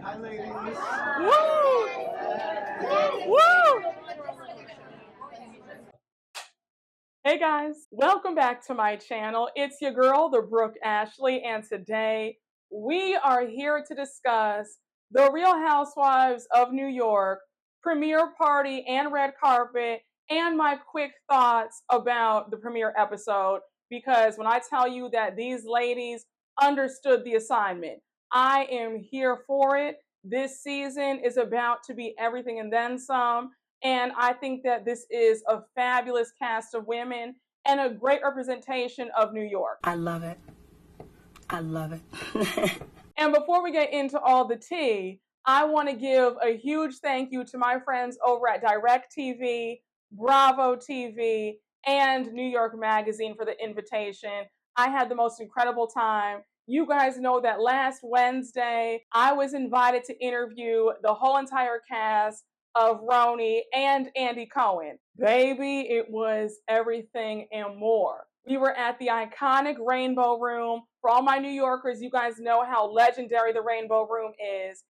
Hi, ladies. Woo! Woo! Hey guys, welcome back to my channel. It's your girl, the Brooke Ashley, and today we are here to discuss the Real Housewives of New York premiere party and red carpet, and my quick thoughts about the premiere episode. Because when I tell you that these ladies understood the assignment, I am here for it. This season is about to be everything and then some. And I think that this is a fabulous cast of women and a great representation of New York. I love it. I love it. And before we get into all the tea, I want to give a huge thank you to my friends over at DIRECTV, Bravo TV, and New York Magazine for the invitation. I had the most incredible time. You guys know that last Wednesday, I was invited to interview the whole entire cast of RHONY and Andy Cohen. Baby, it was everything and more. We were at the iconic Rainbow Room. For all my New Yorkers, you guys know how legendary the Rainbow Room is.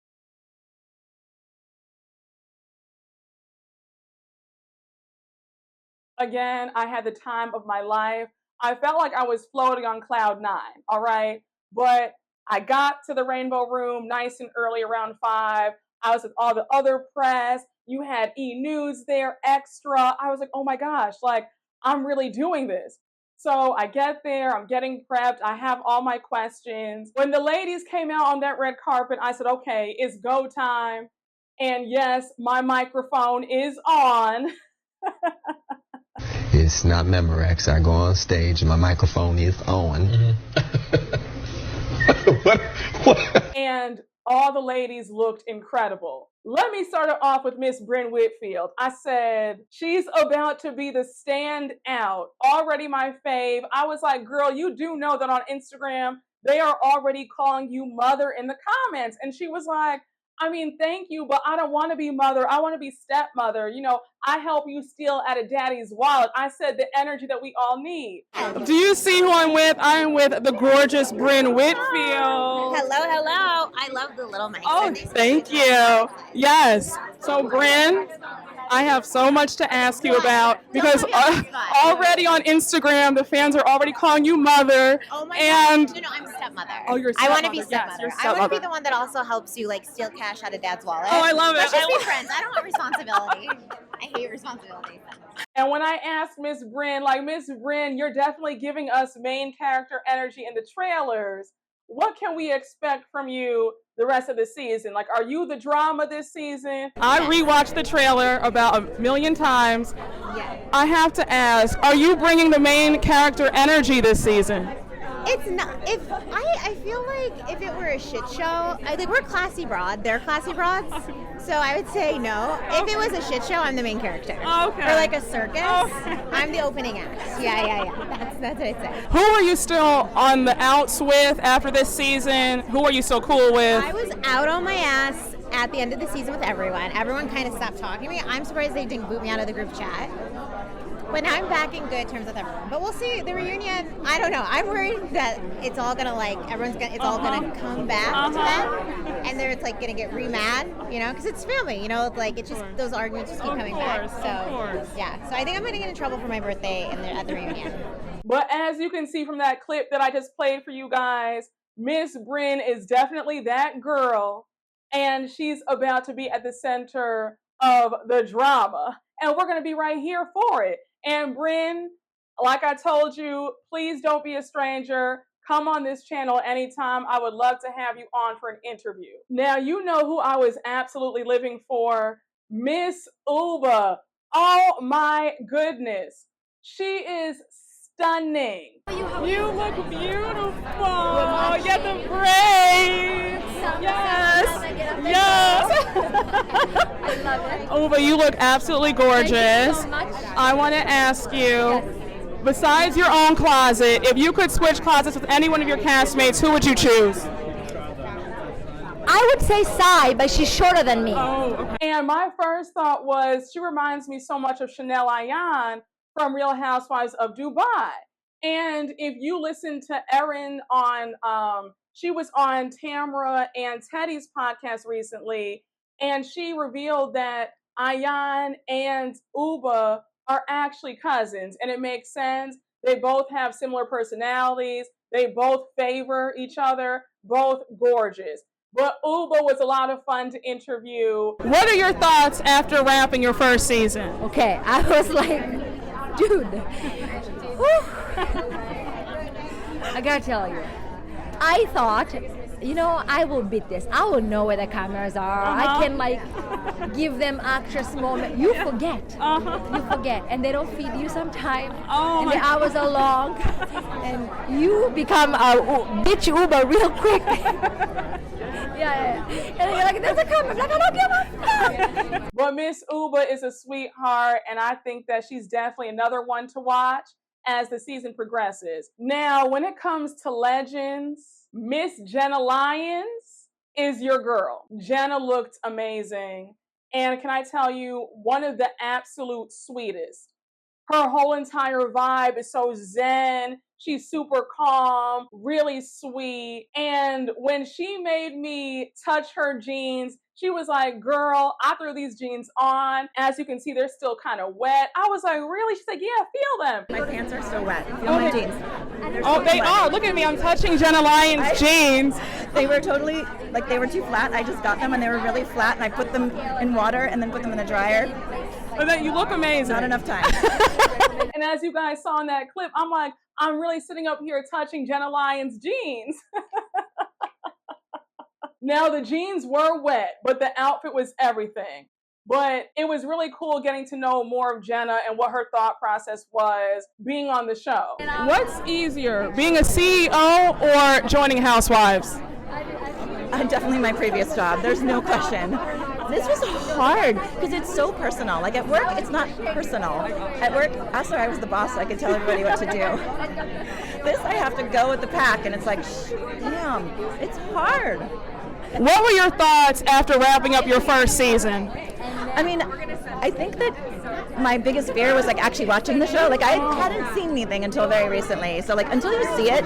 Again, I had the time of my life. I felt like I was floating on cloud 9, all right? But I got to the Rainbow Room nice and early, around 5. I was with all the other press. You had E! News there, extra. I was like, oh my gosh, like, I'm really doing this. So I get there, I'm getting prepped, I have all my questions. When the ladies came out on that red carpet, I said, okay, it's go time. And yes, my microphone is on. It's not Memorex. I go on stage and my microphone is on. What? And all the ladies looked incredible. Let me start it off with Miss Brynn Whitfield. I said, she's about to be the standout. Already my fave. I was like, girl, you do know that on Instagram, they are already calling you mother in the comments. And she was like, I mean, thank you, but I don't want to be mother. I want to be stepmother. You know, I help you steal out of daddy's wallet. I said the energy that we all need. Do you see who I'm with? I'm with the gorgeous Brynn Whitfield. Hello, hello. I love the little mic. Oh, thank you. Yes. So, Brynn, I have so much to ask you about because already on Instagram, the fans are already calling you mother. Oh my and God. No, I'm stepmother. Oh, you're I want stepmother. to be Yes, stepmother. you're I want to be stepmother. the one that also helps you like steal cash out of dad's wallet. Oh, I love it. Let's just be friends. I don't want responsibility. I hate responsibility. And when I asked Miss Brynn, like, Miss Brynn, you're definitely giving us main character energy in the trailers. What can we expect from you the rest of the season? Like, are you the drama this season? I rewatched the trailer about a million times. Yeah. I have to ask, are you bringing the main character energy this season? It's not. If I feel like if it were a shit show, we're classy broad. They're classy broads. So I would say no. If it was a shit show, I'm the main character. Okay. Or like a circus, Okay. I'm the opening act. Yeah. That's what I'd say. Who are you still on the outs with after this season? Who are you still cool with? I was out on my ass at the end of the season with everyone. Everyone kind of stopped talking to me. I'm surprised they didn't boot me out of the group chat. But now I'm back in good terms with everyone. But we'll see. The reunion, I don't know. I'm worried that it's all gonna it's all gonna come back to them, and they're gonna get re-mad, because it's family, it's just those arguments just keep coming back. So yeah. So I think I'm gonna get in trouble for my birthday at the reunion. But as you can see from that clip that I just played for you guys, Miss Brynn is definitely that girl, and she's about to be at the center of the drama, and we're gonna be right here for it. And Brynn, like I told you, please don't be a stranger. Come on this channel anytime. I would love to have you on for an interview. Now, you know who I was absolutely living for, Miss Uba. Oh my goodness. She is stunning. You look beautiful. You got the braids. Yes. I love it. Uba, you look absolutely gorgeous. Thank you so much. I want to ask you, besides your own closet, if you could switch closets with any one of your castmates, who would you choose? I would say Sai, but she's shorter than me. Oh, okay. And my first thought was, she reminds me so much of Chanel Ayan from Real Housewives of Dubai. And if you listen to Erin on she was on Tamra and Teddy's podcast recently, and she revealed that Ayan and Uba are actually cousins, and it makes sense. They both have similar personalities. They both favor each other, both gorgeous. But Uba was a lot of fun to interview. What are your thoughts after wrapping your first season? Okay, I was like, dude. Whew. I gotta tell you, I thought, I will beat this. I will know where the cameras are. I can give them actress moment. You forget. You forget. And they don't feed you sometimes. And the hours are long. And you become a bitch Uber real quick. Yeah. And you're like, there's a camera. Like, I don't give a fuck. But Miss Uba is a sweetheart, and I think that she's definitely another one to watch as the season progresses. Now, when it comes to legends, Miss Jenna Lyons is your girl. Jenna looked amazing. And can I tell you, one of the absolute sweetest. Her whole entire vibe is so zen. She's super calm, really sweet. And when she made me touch her jeans, she was like, girl, I threw these jeans on. As you can see, they're still kind of wet. I was like, really? She's like, yeah, feel them. My pants are still wet. Feel my jeans. Oh, they are. Look at me. I'm touching Jenna Lyons' jeans. They were totally, they were too flat. I just got them and they were really flat, and I put them in water and then put them in the dryer. But then you look amazing. Not enough time. And as you guys saw in that clip, I'm like, I'm really sitting up here touching Jenna Lyons' jeans. Now, the jeans were wet, but the outfit was everything. But it was really cool getting to know more of Jenna and what her thought process was being on the show. What's easier, being a CEO or joining Housewives? Definitely my previous job. There's no question. This was hard because it's so personal. Like at work, it's not personal. At work, after I was the boss, so I could tell everybody what to do. This, I have to go with the pack, and it's like, damn, it's hard. What were your thoughts after wrapping up your first season? I mean, I think that my biggest fear was actually watching the show. I hadn't seen anything until very recently. So until you see it,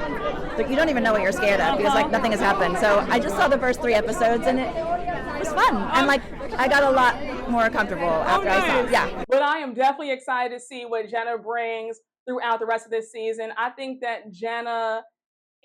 you don't even know what you're scared of because nothing has happened. So I just saw the first 3 episodes and it was fun. And I got a lot more comfortable after I saw it. Yeah. But I am definitely excited to see what Jenna brings throughout the rest of this season. I think that Jenna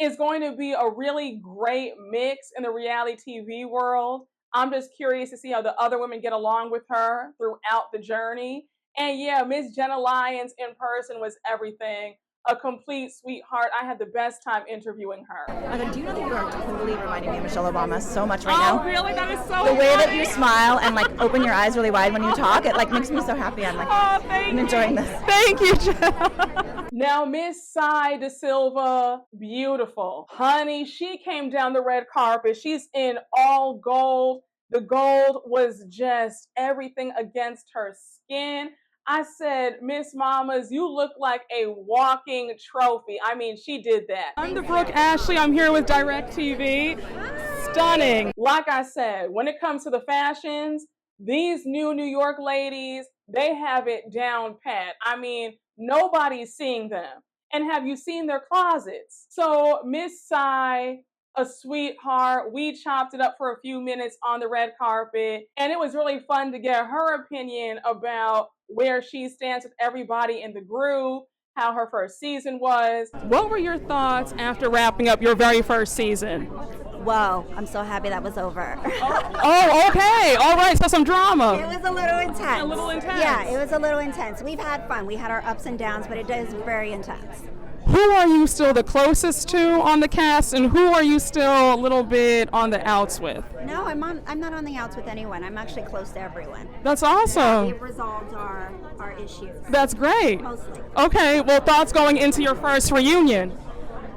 is going to be a really great mix in the reality TV world. I'm just curious to see how the other women get along with her throughout the journey. And yeah, Miss Jenna Lyons in person was everything. A complete sweetheart. I had the best time interviewing her. Do you know that you are totally reminding me of Michelle Obama so much right now? Oh, really? That is so The way funny. that you smile and open your eyes really wide when you talk, it makes me so happy. I'm enjoying this. Thank you, Jenna. Now, Miss Sai Da Silva, beautiful. Honey, she came down the red carpet. She's in all gold. The gold was just everything against her skin. I said, Miss Mamas, you look like a walking trophy. I mean, she did that. I'm the Brooke Ashley. I'm here with DIRECTV. Stunning. Like I said, when it comes to the fashions, these new New York ladies, they have it down pat. I mean, nobody's seeing them. And have you seen their closets? So Miss Sai, a sweetheart, we chopped it up for a few minutes on the red carpet. And it was really fun to get her opinion about where she stands with everybody in the group, how her first season was. What were your thoughts after wrapping up your very first season? Whoa, I'm so happy that was over. Oh, okay. All right, so some drama. It was a little intense. A little intense. Yeah, it was a little intense. We've had fun. We had our ups and downs, but it is very intense. Who are you still the closest to on the cast, and who are you still a little bit on the outs with? No, I'm not on the outs with anyone. I'm actually close to everyone. That's awesome. We've resolved our issues. That's great. Mostly. Okay, well, thoughts going into your first reunion?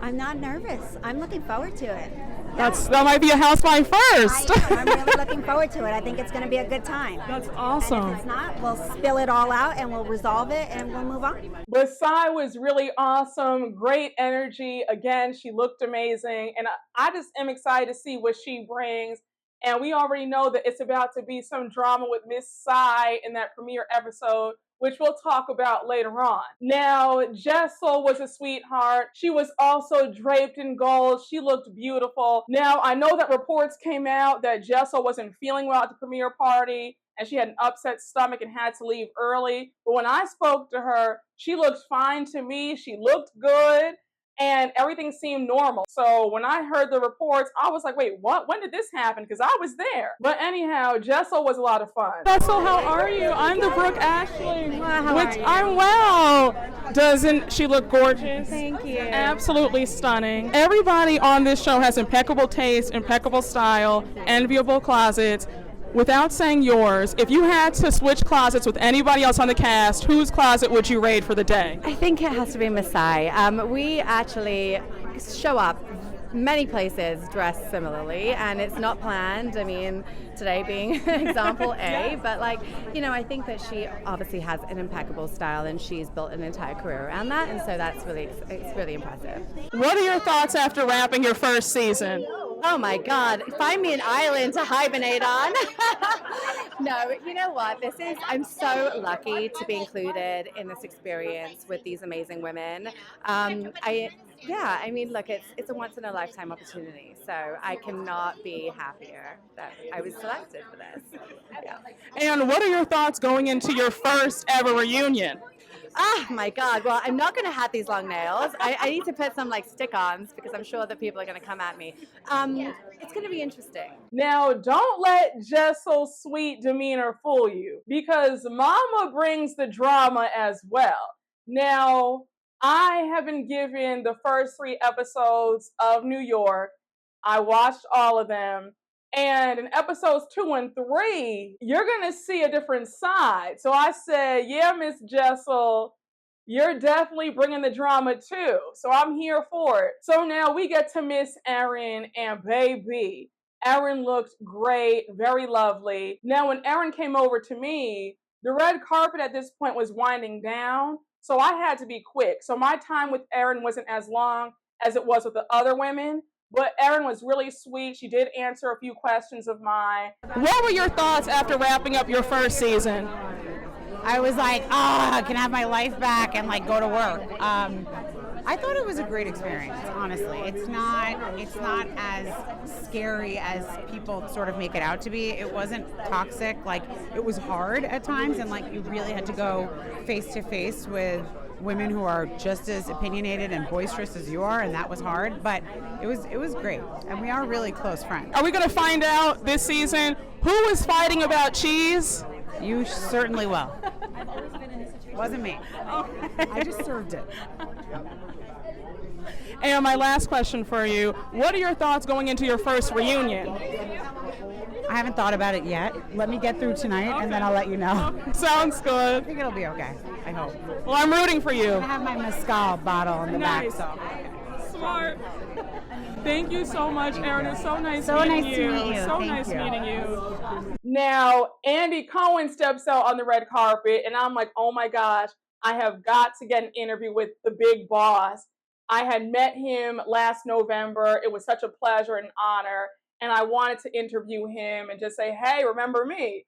I'm not nervous. I'm looking forward to it. That might be a housewife first. I'm really looking forward to it. I think it's going to be a good time. That's awesome. And if it's not, we'll spill it all out and we'll resolve it and we'll move on. But Sai was really awesome. Great energy. Again, she looked amazing. And I just am excited to see what she brings. And we already know that it's about to be some drama with Miss Sai in that premiere episode which we'll talk about later on. Now, Jessel was a sweetheart. She was also draped in gold. She looked beautiful. Now, I know that reports came out that Jessel wasn't feeling well at the premiere party, and she had an upset stomach and had to leave early. But when I spoke to her, she looked fine to me. She looked good, and everything seemed normal. So when I heard the reports, I was like, wait, what? When did this happen? Because I was there. But anyhow, Jessel was a lot of fun. Jessel, how are you? I'm the Brooke Ashley. How are you? I'm well. Doesn't she look gorgeous? Thank you. Absolutely stunning. Everybody on this show has impeccable taste, impeccable style, enviable closets. Without saying yours, if you had to switch closets with anybody else on the cast, whose closet would you raid for the day? I think it has to be Masai. We actually show up many places dressed similarly, and it's not planned. I mean, today being example A, but like, you know, I think that she obviously has an impeccable style, and she's built an entire career around that, and so that's it's really impressive. What are your thoughts after wrapping your first season? Oh my God, find me an island to hibernate on. No, you know what, I'm so lucky to be included in this experience with these amazing women. I mean, look, it's a once in a lifetime opportunity, so I cannot be happier that I was selected for this. Yeah. And what are your thoughts going into your first ever reunion? Oh my God, well, I'm not going to have these long nails. I need to put some like stick-ons because I'm sure that people are going to come at me. It's going to be interesting. Now, don't let Jessel's sweet demeanor fool you, because Mama brings the drama as well. Now, I have been given the first 3 episodes of New York. I watched all of them. And in episodes 2 and 3, you're going to see a different side. So I said, yeah, Miss Jessel, you're definitely bringing the drama too. So I'm here for it. So now we get to Miss Erin, and baby, Erin looked great, very lovely. Now when Erin came over to me, the red carpet at this point was winding down. So I had to be quick. So my time with Erin wasn't as long as it was with the other women. But Erin was really sweet. She did answer a few questions of mine. What were your thoughts after wrapping up your first season? I was like, I can have my life back and like go to work. I thought it was a great experience, honestly. It's not as scary as people sort of make it out to be. It wasn't toxic. Like, it was hard at times, and like you really had to go face to face with women who are just as opinionated and boisterous as you are, and that was hard, but it was great, and we are really close friends. Are we going to find out this season who was fighting about cheese? You certainly will. Wasn't me. I just served it. And my last question for you, what are your thoughts going into your first reunion? I haven't thought about it yet. Let me get through tonight, and then I'll let you know. Sounds good. I think it'll be okay. I hope. Well, I'm rooting for you. I have my mezcal bottle in the back, so. Smart. Thank you so much, Erin. It's so nice to meeting meet you. So Thank nice you. meeting you. Now, Andy Cohen steps out on the red carpet, and I'm like, oh my gosh, I have got to get an interview with the big boss. I had met him last November. It was such a pleasure and honor, and I wanted to interview him and just say, hey, remember me?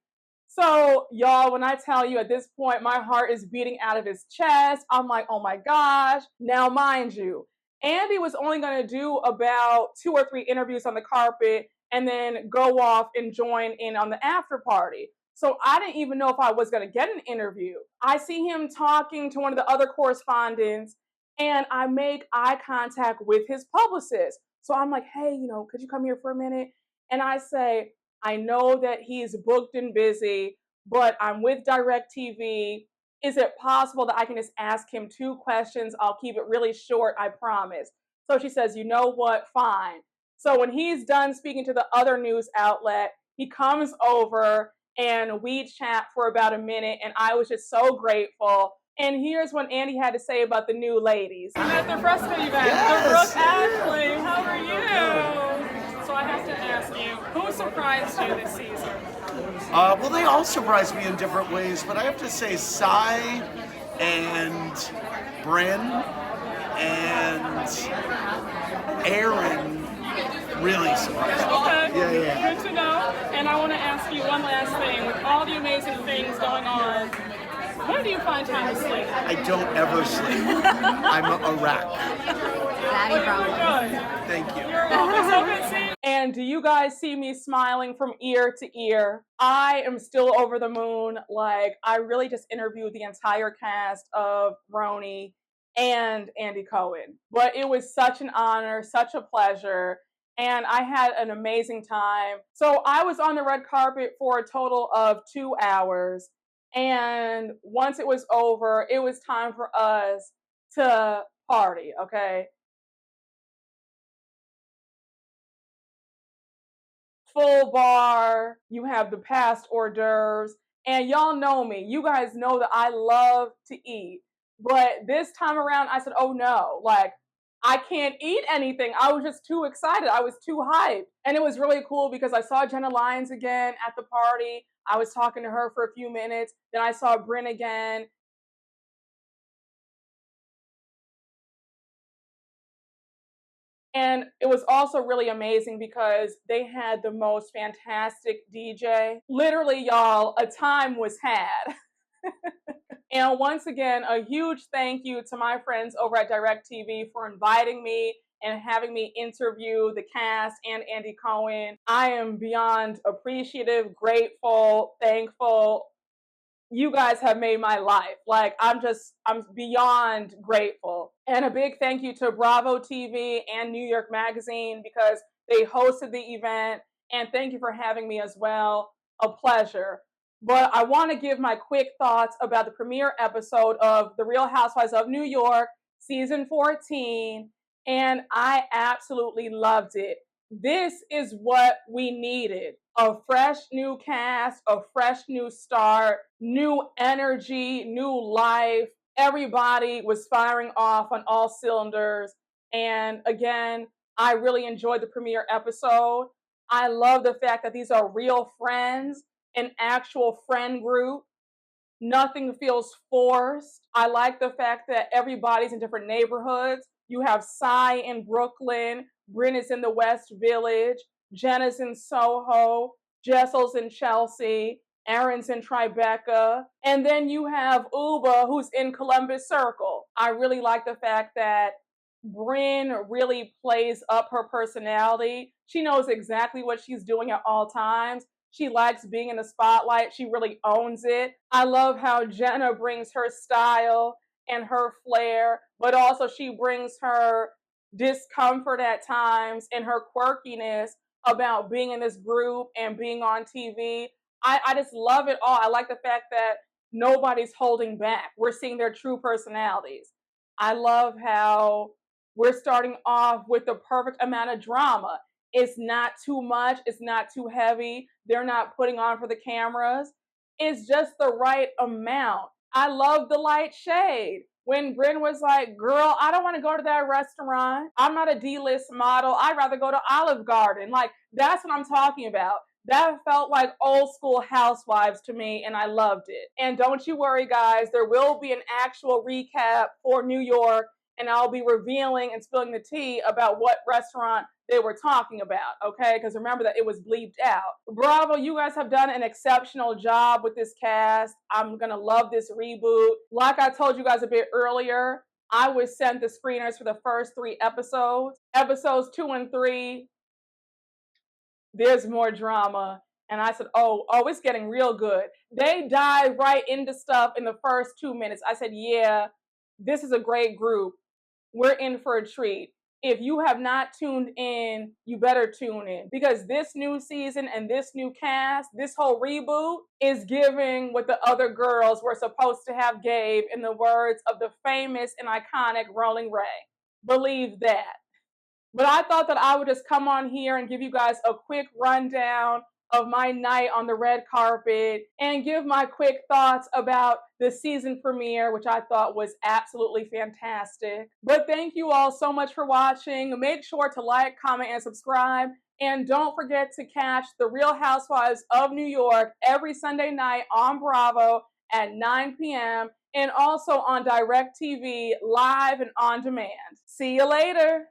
So, y'all, when I tell you at this point, my heart is beating out of his chest. I'm like, oh my gosh. Now, mind you, Andy was only going to do about 2 or 3 interviews on the carpet and then go off and join in on the after party. So I didn't even know if I was going to get an interview. I see him talking to one of the other correspondents, and I make eye contact with his publicist. So I'm like, hey, could you come here for a minute? And I say, I know that he's booked and busy, but I'm with DIRECTV. Is it possible that I can just ask him 2 questions? I'll keep it really short, I promise. So she says, you know what? Fine. So when he's done speaking to the other news outlet, he comes over and we chat for about a minute, and I was just so grateful. And here's what Andy had to say about the new ladies. I'm at the Fresco event. Yes. The Brooke Ashley, how are you? So I have to ask you, who surprised you this season? Well, they all surprised me in different ways, but I have to say Cy and Bryn and Aaron really surprised me. Okay, Yeah. Good to know. And I want to ask you one last thing. With all the amazing things going on, When do you find time to sleep? I don't ever sleep. I'm a wreck. Daddy problems. Thank you. You're welcome. So good seeing you. And do you guys see me smiling from ear to ear? I am still over the moon. Like, I really just interviewed the entire cast of RHONY and Andy Cohen. But it was such an honor, such a pleasure. And I had an amazing time. So I was on the red carpet for a total of 2 hours. And once it was over, it was time for us to party, okay? Full bar, you have the past hors d'oeuvres, and y'all know me. You guys know that I love to eat. But this time around, I said, oh no, like, I can't eat anything. I was just too excited. I was too hyped. And it was really cool because I saw Jenna Lyons again at the party. I was talking to her for a few minutes. Then I saw Bryn again. And it was also really amazing because they had the most fantastic DJ. Literally, y'all, a time was had. And once again, a huge thank you to my friends over at DIRECTV for inviting me and having me interview the cast and Andy Cohen. I am beyond appreciative, grateful, thankful. You guys have made my life. Like, I'm beyond grateful. And a big thank you to Bravo TV and New York Magazine because they hosted the event. And thank you for having me as well. A pleasure. But I want to give my quick thoughts about the premiere episode of The Real Housewives of New York, season 14. And I absolutely loved it. This is what we needed. A fresh new cast, a fresh new start, new energy, new life. Everybody was firing off on all cylinders. And again, I really enjoyed the premiere episode. I love the fact that these are real friends, an actual friend group. Nothing feels forced. I like the fact that everybody's in different neighborhoods. You have Cy in Brooklyn, Bryn is in the West Village, Jenna's in Soho, Jessel's in Chelsea, Aaron's in Tribeca, and then you have Uba who's in Columbus Circle. I really like the fact that Bryn really plays up her personality. She knows exactly what she's doing at all times. She likes being in the spotlight. She really owns it. I love how Jenna brings her style and her flair, but also she brings her discomfort at times and her quirkiness about being in this group and being on TV. I just love it all. I like the fact that nobody's holding back. We're seeing their true personalities. I love how we're starting off with the perfect amount of drama. It's not too much. It's not too heavy. They're not putting on for the cameras. It's just the right amount. I love the light shade. When Bryn was like, girl, I don't want to go to that restaurant. I'm not a D-list model. I'd rather go to Olive Garden. Like, that's what I'm talking about. That felt like old school Housewives to me, and I loved it. And don't you worry, guys. There will be an actual recap for New York, and I'll be revealing and spilling the tea about what restaurant they were talking about, okay? Because remember that it was bleeped out. Bravo, you guys have done an exceptional job with this cast. I'm gonna love this reboot. Like I told you guys a bit earlier, I was sent the screeners for the first 3 episodes. Episodes 2 and 3, there's more drama. And I said, oh, it's getting real good. They dive right into stuff in the first 2 minutes. I said, yeah, this is a great group. We're in for a treat. If you have not tuned in, you better tune in because this new season and this new cast, this whole reboot is giving what the other girls were supposed to have gave in the words of the famous and iconic Rolling Ray. Believe that. But I thought that I would just come on here and give you guys a quick rundown of my night on the red carpet and give my quick thoughts about the season premiere, which I thought was absolutely fantastic. But thank you all so much for watching. Make sure to like, comment, and subscribe. And don't forget to catch The Real Housewives of New York every Sunday night on Bravo at 9 p.m. and also on DIRECTV live and on demand. See you later.